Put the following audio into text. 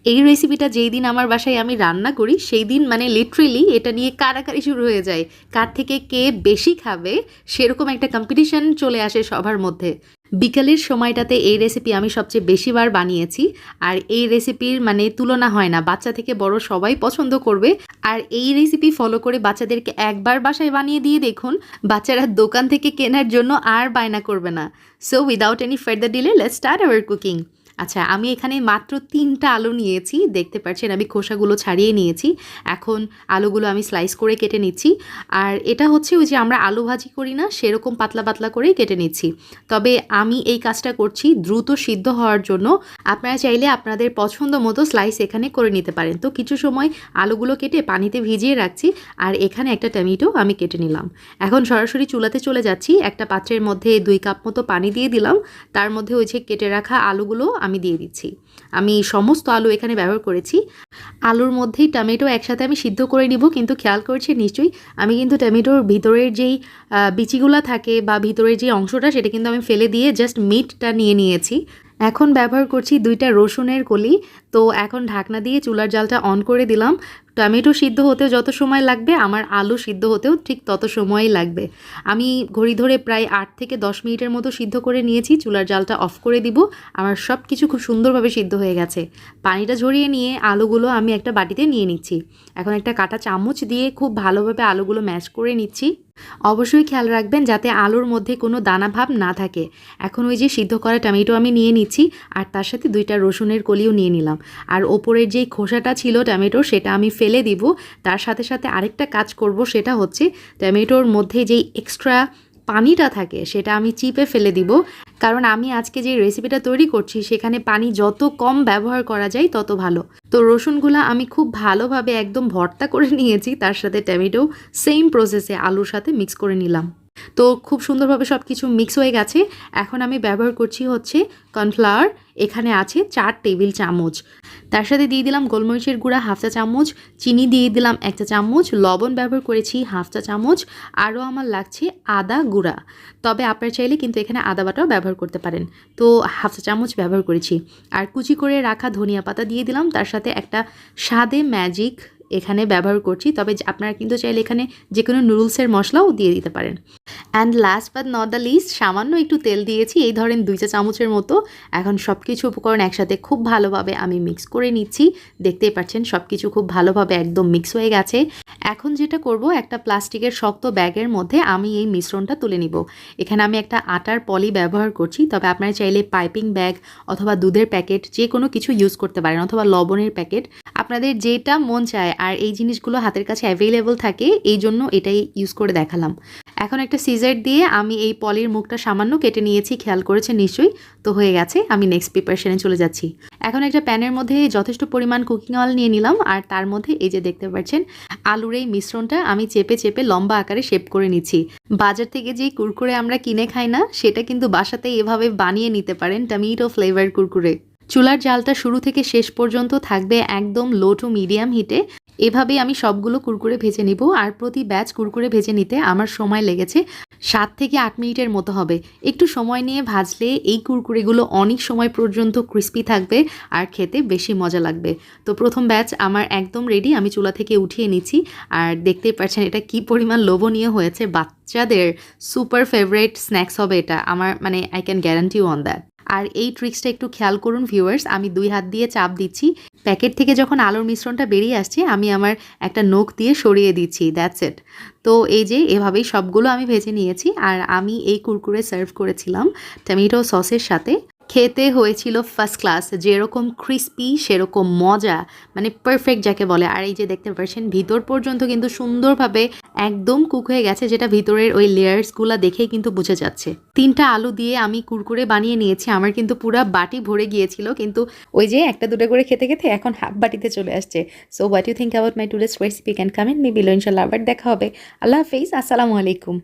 এই রেসিপিটা যেই দিন আমার বাসায় আমি রান্না করি সেই দিন মানে লিটারেলি এটা নিয়ে কারাকারি শুরু হয়ে যায়, কার থেকে কে বেশি খাবে সেরকম একটা কম্পিটিশন চলে আসে সবার মধ্যে। বিকালের সময়টাতে এই রেসিপি আমি সবচেয়ে বেশিবার বানিয়েছি, আর এই রেসিপির মানে তুলনা হয় না, বাচ্চা থেকে বড় সবাই পছন্দ করবে। আর এই রেসিপি ফলো করে বাচ্চাদেরকে একবার বাসায় বানিয়ে দিয়ে দেখুন, বাচ্চারা দোকান থেকে কেনার জন্য আর বায়না করবে না। So without any further delay let's start our cooking. আচ্ছা, আমি এখানে মাত্র 3টা আলু নিয়েছি, দেখতে পাচ্ছেন আমি খোসাগুলো ছাড়িয়ে নিয়েছি। এখন আলুগুলো আমি স্লাইস করে কেটে নিচ্ছি, আর এটা হচ্ছে ওই যে আমরা আলু ভাজি করি না সেরকম পাতলা পাতলা করেই কেটে নিচ্ছি। তবে আমি এই কাজটা করছি দ্রুত সিদ্ধ হওয়ার জন্য। আপনারা চাইলে আপনাদের পছন্দ মতো স্লাইস এখানে করে নিতে পারেন। তো কিছু সময় আলুগুলো কেটে পানিতে ভিজিয়ে রাখছি, আর এখানে একটা টমেটো আমি কেটে নিলাম। এখন সরাসরি চুলাতে চলে যাচ্ছি। একটা পাত্রের মধ্যে 2 কাপ মতো পানি দিয়ে দিলাম, তার মধ্যে ওই যে কেটে রাখা আলুগুলো আমি দিয়ে দিচ্ছি। আমি সমস্ত আলু এখানে ব্যবহার করেছি। আলুর মধ্যেই টমেটো একসাথে আমি সিদ্ধ করে নিব, কিন্তু খেয়াল করছি নিশ্চয়ই আমি কিন্তু টমেটোর ভিতরের যেই বিচিগুলো থাকে বা ভিতরের যে অংশটা সেটা কিন্তু আমি ফেলে দিয়ে জাস্ট মিটটা নিয়ে নিয়েছি। এখন ব্যবহার করছি 2টা রসুনের কলি। তো এখন ঢাকনা দিয়ে চুলার জালটা অন করে দিলাম। টমেটো সিদ্ধ হতেও যত সময় লাগবে আমার আলু সিদ্ধ হতেও ঠিক তত সময়ই লাগবে। আমি ঘড়ি ধরে প্রায় 8 থেকে 10 মিনিটের মতো সিদ্ধ করে নিয়েছি। চুলার জালটা অফ করে দিব। আমার সব কিছু খুব সুন্দরভাবে সিদ্ধ হয়ে গেছে। পানিটা ঝরিয়ে নিয়ে আলুগুলো আমি একটা বাটিতে নিয়ে নিচ্ছি। এখন একটা কাঁটা চামচ দিয়ে খুব ভালোভাবে আলুগুলো ম্যাশ করে নিচ্ছি। অবশ্যই খেয়াল রাখবেন যাতে আলুর মধ্যে কোনো দানা ভাব না থাকে। এখন ওই যে সিদ্ধ করা টমেটো আমি নিয়ে নিচ্ছি, আর তার সাথে 2টা রসুনের কলিও নিয়ে নিলাম। আর ওপরের যেই খোসাটা ছিল টমেটোর সেটা আমি ফেলে দিব। তার সাথে সাথে আরেকটা কাজ করব, সেটা হচ্ছে টমেটোর মধ্যে যেই এক্সট্রা পানিটা থাকে সেটা আমি চিপে ফেলে দিব। কারণ আমি আজকে যে রেসিপিটা তৈরি করছি সেখানে পানি যত কম ব্যবহার করা যায় তত ভালো। তো রসুনগুলো আমি খুব ভালোভাবে একদম ভর্তা করে নিয়েছি, তার সাথে টমেটো সেম প্রসেসে আলুর সাথে মিক্স করে নিলাম। তো খুব সুন্দরভাবে সব কিছু মিক্স হয়ে গেছে। এখন আমি ব্যবহার করছি হচ্ছে কর্নফ্লাওয়ার। এখানে আছে 4 টেবিল চামচ। তার সাথে দিয়ে দিলাম গোলমরিচের গুঁড়া 1/2 চা চামচ, চিনি দিয়ে দিলাম 1 চা চামচ, লবণ ব্যবহার করেছি 1/2 চা চামচ, আরও আমার লাগছে আদা গুঁড়া। তবে আপনারা চাইলে কিন্তু এখানে আদা বাটাও ব্যবহার করতে পারেন। তো 1/2 চা চামচ ব্যবহার করেছি। আর কুচি করে রাখা ধনিয়া পাতা দিয়ে দিলাম। তার সাথে একটা স্বাদে ম্যাজিক এখানে ব্যবহার করছি। তবে আপনারা কিন্তু চাইলে এখানে যে কোনো নুডলসের মশলাও দিয়ে দিতে পারেন। And last but not the least, সামান্য একটু তেল দিয়েছি, এই ধরেন 2 চা চামচের মতো। এখন সব কিছু উপকরণ একসাথে খুব ভালোভাবে আমি মিক্স করে নিচ্ছি। দেখতেই পাচ্ছেন সব কিছু খুব ভালোভাবে একদম মিক্স হয়ে গেছে। এখন যেটা করব, একটা প্লাস্টিকের শক্ত ব্যাগের মধ্যে আমি এই মিশ্রণটা তুলে নিব। এখানে আমি একটা আটার পলি ব্যবহার করছি, তবে আপনারা চাইলে পাইপিং ব্যাগ অথবা দুধের প্যাকেট যে কোনো কিছু ইউজ করতে পারেন, অথবা লবণের প্যাকেট, আপনাদের যেটা মন চায়। আর এই জিনিসগুলো হাতের কাছে অ্যাভেলেবল থাকে, এই জন্য এটাই ইউজ করে দেখালাম। এখন একটা সিজার দিয়ে আমি এই পলির মুখটা সামান্য কেটে নিয়েছি, খেয়াল করেছেন নিশ্চয়ই। তো হয়ে গেছে, আমি নেক্সট প্রিপারেশনে চলে যাচ্ছি। এখন একটা প্যানের মধ্যে যথেষ্ট পরিমাণ কুকিং অয়েল নিয়ে নিলাম, আর তার মধ্যে এই যে দেখতে পাচ্ছেন আলুর এই মিশ্রণটা আমি চেপে চেপে লম্বা আকারে শেপ করে নিচ্ছি। বাজার থেকে যে কুরকুরে আমরা কিনে খাই না, সেটা কিন্তু বাসাতে এভাবে বানিয়ে নিতে পারেন, টমেটো ফ্লেভার কুরকুরে। চুলার জালটা শুরু থেকে শেষ পর্যন্ত থাকবে একদম লো টু মিডিয়াম হিটে। এভাবেই আমি সবগুলো কুরকুরে ভেজে নিব। আর প্রতি ব্যাচ কুরকুরে ভেজে নিতে আমার সময় লেগেছে 7 থেকে 8 মিনিটের মতো হবে। একটু সময় নিয়ে ভাজলে এই কুরকুরেগুলো অনেক সময় পর্যন্ত ক্রিস্পি থাকবে আর খেতে বেশি মজা লাগবে। তো প্রথম ব্যাচ আমার একদম রেডি, আমি চুলা থেকে উঠিয়ে নিচ্ছি। আর দেখতেই পাচ্ছেন এটা কি পরিমাণ লোভনীয় হয়েছে। বাচ্চাদের সুপার ফেভারিট স্ন্যাক্স হবে এটা, আমার মানে I can guarantee on that. আর এই ট্রিক্সটা একটু খেয়াল করুন ভিউয়ার্স, আমি 2 হাত দিয়ে চাপ দিচ্ছি। প্যাকেট থেকে যখন আলুর মিশ্রণটা বেরিয়ে আসছে আমি আমার একটা নখ দিয়ে সরিয়ে দিচ্ছি, দ্যাটস ইট। তো এই যে এভাবেই সবগুলো আমি ভেজে নিয়েছি। আর আমি এই কুরকুরে সার্ভ করেছিলাম টমেটো সসের সাথে। খেতে হয়েছিল ফার্স্ট ক্লাস, যেরকম ক্রিস্পি সেরকম মজা, মানে পারফেক্ট যাকে বলে। আর এই যে দেখতে পাচ্ছেন ভিতর পর্যন্ত কিন্তু সুন্দরভাবে একদম কুক হয়ে গেছে, যেটা ভিতরের ওই লেয়ার্সগুলো দেখেই কিন্তু বোঝা যাচ্ছে। 3টা আলু দিয়ে আমি কুরকুরে বানিয়ে নিয়েছি, আমার কিন্তু পুরো বাটি ভরে গিয়েছিল, কিন্তু ওই যে একটা দুটো করে খেতে খেতে এখন হাফ বাটিতে চলে আসছে। So what you think about my today's recipe can comment me below. ইনশাল্লাহ আবার দেখা হবে। আল্লাহ হাফেজ, আসসালামু আলাইকুম।